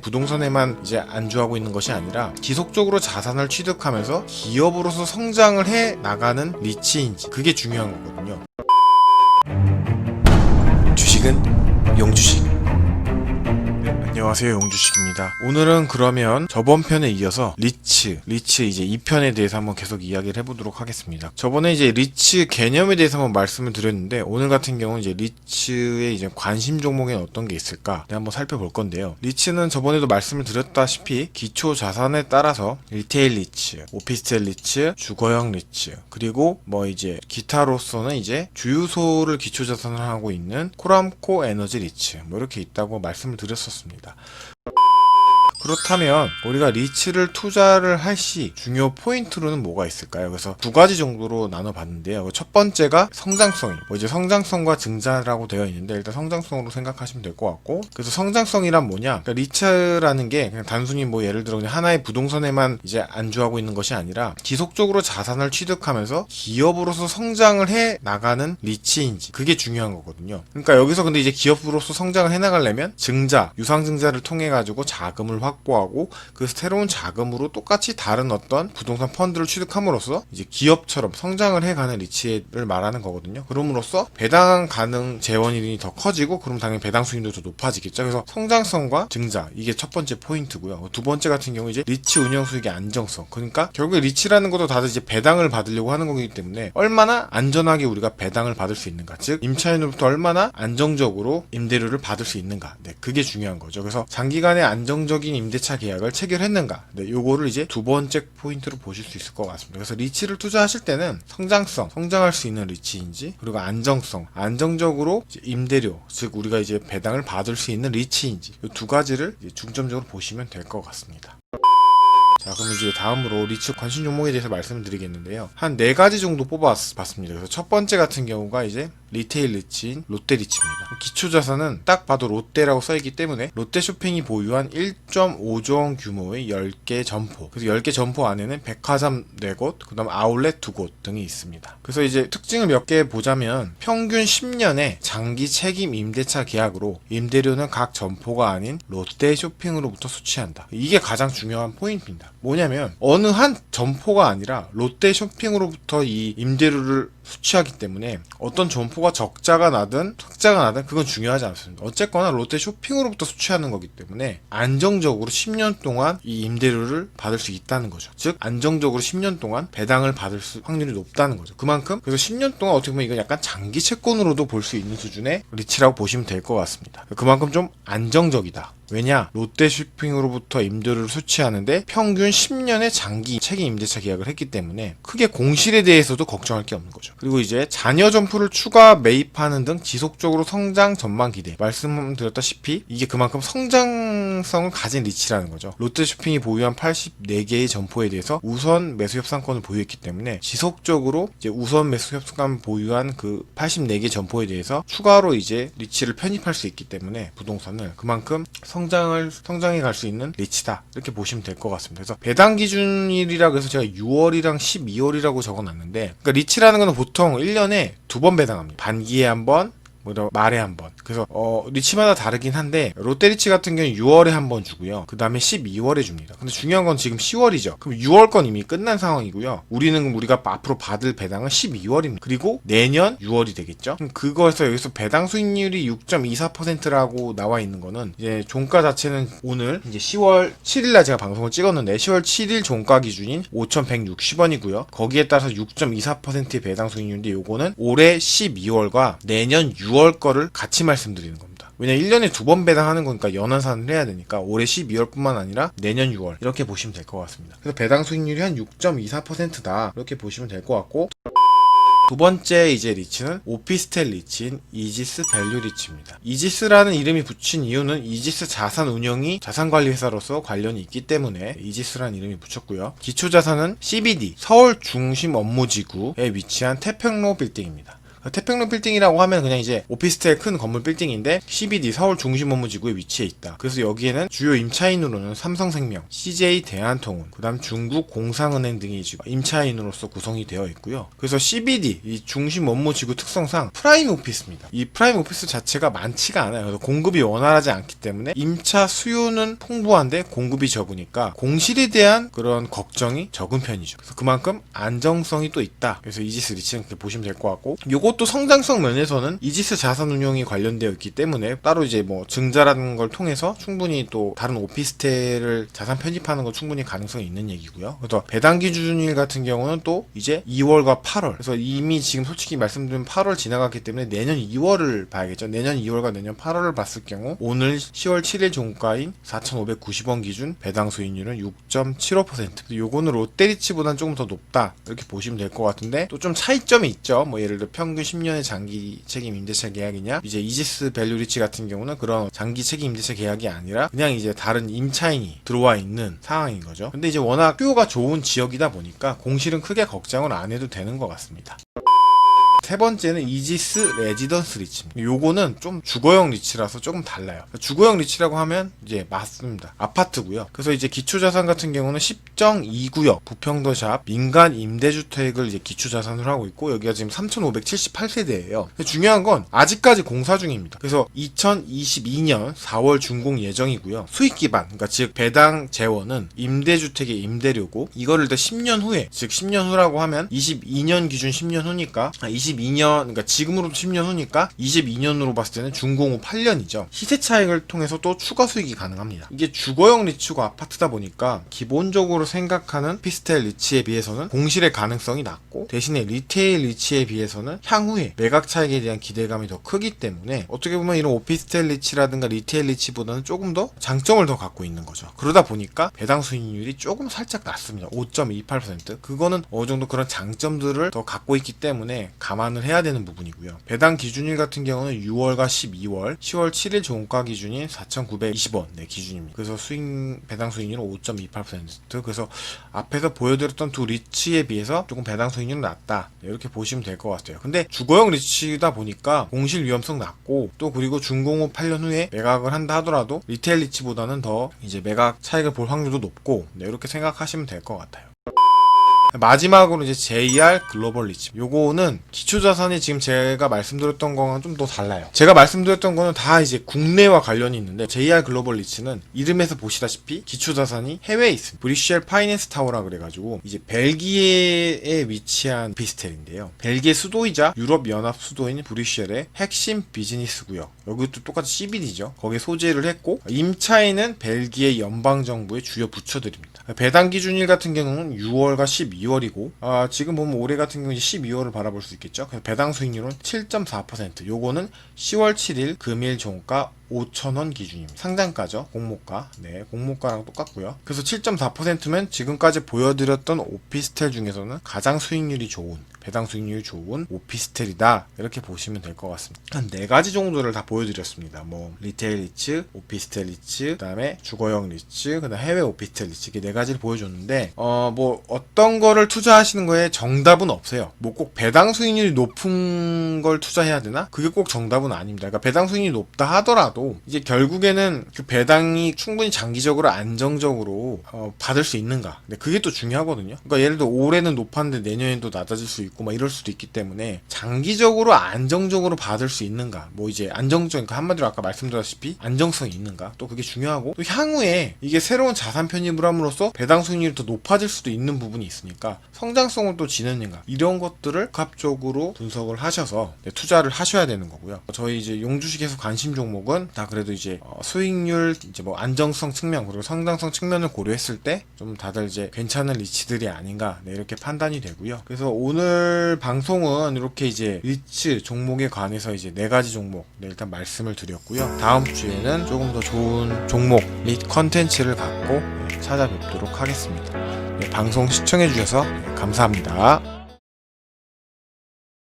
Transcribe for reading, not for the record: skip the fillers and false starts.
부동산에만 이제 안주하고 있는 것이 아니라 지속적으로 자산을 취득하면서 기업으로서 성장을 해 나가는 리츠인지, 그게 중요한 거거든요. 주식은 용주식. 안녕하세요, 용주식입니다. 오늘은 그러면 저번 편에 이어서 리츠 이제 2편에 대해서 한번 계속 이야기를 해보도록 하겠습니다. 저번에 이제 리츠 개념에 대해서 한번 말씀을 드렸는데, 오늘 같은 경우는 이제 리츠의 이제 관심 종목에는 어떤 게 있을까 한번 살펴볼 건데요. 리츠는 저번에도 말씀을 드렸다시피 기초 자산에 따라서 리테일 리츠, 오피스텔 리츠, 주거형 리츠, 그리고 뭐 이제 기타로서는 이제 주유소를 기초 자산을 하고 있는 코람코 에너지 리츠, 뭐 이렇게 있다고 말씀을 드렸었습니다. 그렇다면 우리가 리츠를 투자를 할 시 중요 포인트로는 뭐가 있을까요? 그래서 두 가지 정도로 나눠봤는데요. 첫 번째가 성장성이, 이제 성장성과 증자라고 되어 있는데, 일단 성장성으로 생각하시면 될 것 같고, 그래서 성장성이란 뭐냐? 그러니까 리츠라는 게 그냥 단순히 뭐 예를 들어 그냥 하나의 부동산에만 이제 안주하고 있는 것이 아니라 지속적으로 자산을 취득하면서 기업으로서 성장을 해 나가는 리츠인지, 그게 중요한 거거든요. 그러니까 여기서 근데 이제 기업으로서 성장을 해 나가려면 증자, 유상증자를 통해 가지고 자금을 확보하고 그 새로운 자금으로 똑같이 다른 어떤 부동산 펀드를 취득함으로써 이제 기업처럼 성장을 해가는 리츠를 말하는 거거든요. 그럼으로써 배당 가능 재원이 더 커지고, 그럼 당연히 배당 수익률도 더 높아지겠죠. 그래서 성장성과 증자, 이게 첫 번째 포인트고요. 두 번째 같은 경우 이제 리츠 운영 수익의 안정성. 그러니까 결국에 리츠라는 것도 다들 이제 배당을 받으려고 하는 거기 때문에 얼마나 안전하게 우리가 배당을 받을 수 있는가, 즉 임차인으로부터 얼마나 안정적으로 임대료를 받을 수 있는가, 그게 중요한 거죠. 그래서 장기간의 안정적인 임대차 계약을 체결했는가, 요거를 이제 두 번째 포인트로 보실 수 있을 것 같습니다. 그래서 리츠를 투자하실 때는 성장성, 성장할 수 있는 리츠인지, 그리고 안정성, 안정적으로 임대료, 즉 우리가 이제 배당을 받을 수 있는 리츠인지, 이 두 가지를 이제 중점적으로 보시면 될 것 같습니다. 자, 그럼 이제 다음으로 리츠 관심 종목에 대해서 말씀을 드리겠는데요. 한 4가지 정도 뽑아봤습니다. 그래서 첫 번째 같은 경우가 이제 리테일 리츠인 롯데 리츠입니다. 기초자산은 딱 봐도 롯데라고 써있기 때문에 롯데쇼핑이 보유한 1.5조 원 규모의 10개 점포, 그래서 10개 점포 안에는 백화점 4곳, 그 다음 아울렛 2곳 등이 있습니다. 그래서 이제 특징을 몇 개 보자면, 평균 10년의 장기 책임 임대차 계약으로 임대료는 각 점포가 아닌 롯데쇼핑으로부터 수취한다. 이게 가장 중요한 포인트입니다. 뭐냐면 어느 한 점포가 아니라 롯데쇼핑으로부터 이 임대료를 수취하기 때문에 어떤 점포가 적자가 나든 흑자가 나든 그건 중요하지 않습니다. 어쨌거나 롯데쇼핑으로부터 수취하는 거기 때문에 안정적으로 10년 동안 이 임대료를 받을 수 있다는 거죠. 즉 안정적으로 10년 동안 배당을 받을 확률이 높다는 거죠. 그만큼 그래서 10년 동안 어떻게 보면 이건 약간 장기 채권으로도 볼 수 있는 수준의 리츠라고 보시면 될 것 같습니다. 그만큼 좀 안정적이다. 왜냐? 롯데쇼핑으로부터 임대료를 수취하는데 평균 10년의 장기 책임 임대차 계약을 했기 때문에 크게 공실에 대해서도 걱정할 게 없는 거죠. 그리고 이제 잔여 점포를 추가 매입하는 등 지속적으로 성장 전망 기대. 말씀드렸다시피 이게 그만큼 성장성을 가진 리츠라는 거죠. 롯데쇼핑이 보유한 84개의 점포에 대해서 우선 매수 협상권을 보유했기 때문에 지속적으로 이제 우선 매수 협상권 보유한 그 84개 점포에 대해서 추가로 이제 리츠를 편입할 수 있기 때문에 부동산을 그만큼 성장해 갈 수 있는 리츠다, 이렇게 보시면 될 것 같습니다. 그래서 배당 기준일이라고 해서 제가 6월이랑 12월이라고 적어놨는데, 그러니까 리츠라는 건 보통 1년에 2번 배당합니다. 반기에 한 번, 말에 한 번. 그래서 리츠마다 다르긴 한데, 롯데리츠 같은 경우는 6월에 한 번 주고요. 그 다음에 12월에 줍니다. 근데 중요한 건 지금 10월이죠. 그럼 6월 건 이미 끝난 상황이고요. 우리가 앞으로 받을 배당은 12월입니다. 그리고 내년 6월이 되겠죠. 그럼 그거에서 여기서 배당 수익률이 6.24%라고 나와 있는 거는, 이제 종가 자체는 오늘 이제 10월 7일날 제가 방송을 찍었는데 10월 7일 종가 기준인 5,160원이고요. 거기에 따라서 6.24%의 배당 수익률인데, 요거는 올해 12월과 내년 6월 거를 같이 말씀드리는 겁니다. 왜냐면 1년에 2번 배당하는 거니까 연환산을 해야 되니까 올해 12월 뿐만 아니라 내년 6월, 이렇게 보시면 될 것 같습니다. 그래서 배당 수익률이 한 6.24%다, 이렇게 보시면 될 것 같고, 두 번째 이제 리츠는 오피스텔 리츠인 이지스 밸류 리츠입니다. 이지스라는 이름이 붙인 이유는 이지스 자산운용이 자산관리회사로서 관련이 있기 때문에 이지스라는 이름이 붙였고요. 기초자산은 CBD, 서울 중심 업무지구에 위치한 태평로 빌딩입니다. 태평로 빌딩이라고 하면 그냥 이제 오피스텔 큰 건물 빌딩인데 CBD 서울 중심 업무지구에 위치해 있다. 그래서 여기에는 주요 임차인으로는 삼성생명, CJ 대한통운, 그다음 중국 공상은행 등이 임차인으로서 구성이 되어 있고요. 그래서 CBD 이 중심 업무지구 특성상 프라임 오피스입니다. 이 프라임 오피스 자체가 많지가 않아요. 그래서 공급이 원활하지 않기 때문에 임차 수요는 풍부한데 공급이 적으니까 공실에 대한 그런 걱정이 적은 편이죠. 그래서 그만큼 안정성이 또 있다. 그래서 이지스 리츠는 그렇게 보시면 될 것 같고, 요것도 성장성 면에서는 이지스 자산운용이 관련되어 있기 때문에 따로 이제 뭐 증자라는 걸 통해서 충분히 또 다른 오피스텔을 자산 편입하는 거 충분히 가능성이 있는 얘기고요. 그래서 배당 기준일 같은 경우는 또 이제 2월과 8월. 그래서 이미 지금 솔직히 말씀드린 8월 지나갔기 때문에 내년 2월을 봐야겠죠. 내년 2월과 내년 8월을 봤을 경우 오늘 10월 7일 종가인 4,590원 기준 배당 수익률은 6.75%. 요거는 롯데리츠보다는 조금 더 높다. 이렇게 보시면 될 것 같은데 또 좀 차이점이 있죠. 뭐 예를 들어 평균 10년의 장기 책임 임대차 계약이냐, 이제 이지스 밸류리치 같은 경우는 그런 장기 책임 임대차 계약이 아니라 그냥 이제 다른 임차인이 들어와 있는 상황인 거죠. 근데 이제 워낙 수요가 좋은 지역이다 보니까 공실은 크게 걱정을 안 해도 되는 것 같습니다. 세 번째는 이지스 레지던스 리츠입니다. 요거는 좀 주거형 리츠라서 조금 달라요. 주거형 리츠라고 하면 이제 맞습니다. 아파트고요. 그래서 이제 기초자산 같은 경우는 10.2구역 부평더샵 민간 임대주택을 이제 기초자산으로 하고 있고, 여기가 지금 3,578세대예요. 중요한 건 아직까지 공사 중입니다. 그래서 2022년 4월 준공 예정이고요. 수익 기반, 그러니까 즉 배당 재원은 임대주택의 임대료고, 이거를 더 10년 후에, 즉 10년 후라고 하면 22년 기준 10년 후니까 22년, 그러니까 지금으로도 10년 후니까 22년으로 봤을 때는 준공 후 8년이죠. 시세 차익을 통해서 또 추가 수익이 가능합니다. 이게 주거형 리츠고 아파트다 보니까 기본적으로 생각하는 피스텔 리츠에 비해서는 공실의 가능성이 낮고, 대신에 리테일 리츠에 비해서는 향후에 매각 차익에 대한 기대감이 더 크기 때문에 어떻게 보면 이런 오피스텔 리츠라든가 리테일 리츠보다는 조금 더 장점을 더 갖고 있는 거죠. 그러다 보니까 배당 수익률이 조금 살짝 낮습니다. 5.28%. 그거는 어느 정도 그런 장점들을 더 갖고 있기 때문에 감안을 해야 되는 부분이고요. 배당 기준일 같은 경우는 6월과 12월, 10월 7일 종가 기준인 4,920원 기준입니다. 그래서 배당 수익률은 5.28%. 그래서 앞에서 보여드렸던 두 리츠에 비해서 조금 배당 수익률은 낮다. 이렇게 보시면 될 것 같아요. 근데 주거형 리츠다 보니까 공실 위험성 낮고, 또 그리고 준공 후 8년 후에 매각을 한다 하더라도 리테일 리츠보다는 더 이제 매각 차익을 볼 확률도 높고, 이렇게 생각하시면 될 것 같아요. 마지막으로 이제 JR 글로벌 리츠. 요거는 기초자산이 지금 제가 말씀드렸던 거랑 좀 더 달라요. 제가 말씀드렸던 거는 다 이제 국내와 관련이 있는데, JR 글로벌 리츠는 이름에서 보시다시피 기초자산이 해외에 있습니다. 브리셀 파이낸스 타워라 그래가지고 이제 벨기에에 위치한 오피스텔인데요. 벨기에 수도이자 유럽 연합 수도인 브뤼셀의 핵심 비즈니스 구역. 여기도 똑같이 CBD죠. 거기에 소재를 했고, 임차인은 벨기에 연방정부의 주요 부처들입니다. 배당 기준일 같은 경우는 6월과 12월이고, 지금 보면 올해 같은 경우는 12월을 바라볼 수 있겠죠. 그래서 배당 수익률은 7.4%. 요거는 10월 7일 금일 종가 5,000원 기준입니다. 상장가죠. 공모가. 네, 공모가랑 똑같고요. 그래서 7.4%면 지금까지 보여드렸던 오피스텔 중에서는 가장 수익률이 좋은, 배당 수익률이 좋은 오피스텔이다. 이렇게 보시면 될 것 같습니다. 한 4가지 정도를 다 보여드렸습니다. 뭐 리테일 리츠, 오피스텔 리츠, 그다음에 주거형 리츠, 그다음 해외 오피스텔 리츠, 이렇게 4가지를 보여줬는데, 뭐 어떤 거를 투자하시는 거에 정답은 없어요. 뭐 꼭 배당 수익률이 높은 걸 투자해야 되나? 그게 꼭 정답은 아닙니다. 그러니까 배당 수익률이 높다 하더라도 이제 결국에는 그 배당이 충분히 장기적으로 안정적으로 받을 수 있는가. 근데 그게 또 중요하거든요. 그러니까 예를 들어 올해는 높았는데 내년에도 낮아질 수 있고 막 이럴 수도 있기 때문에 장기적으로 안정적으로 받을 수 있는가. 뭐 이제 안정적, 그러니까 한마디로 아까 말씀드렸다시피 안정성이 있는가. 또 그게 중요하고, 또 향후에 이게 새로운 자산 편입을 함으로써 배당 수익률이 더 높아질 수도 있는 부분이 있으니까 성장성을 또 지느는가. 이런 것들을 복합적으로 분석을 하셔서 투자를 하셔야 되는 거고요. 저희 이제 용주식에서 관심 종목은 다 그래도 이제 수익률, 이제 뭐 안정성 측면, 그리고 성장성 측면을 고려했을 때 좀 다들 이제 괜찮은 리츠들이 아닌가, 이렇게 판단이 되고요. 그래서 오늘 방송은 이렇게 이제 리츠 종목에 관해서 이제 4가지 종목 일단 말씀을 드렸고요. 다음 주에는 조금 더 좋은 종목 및 컨텐츠를 갖고 찾아뵙도록 하겠습니다. 방송 시청해주셔서 감사합니다.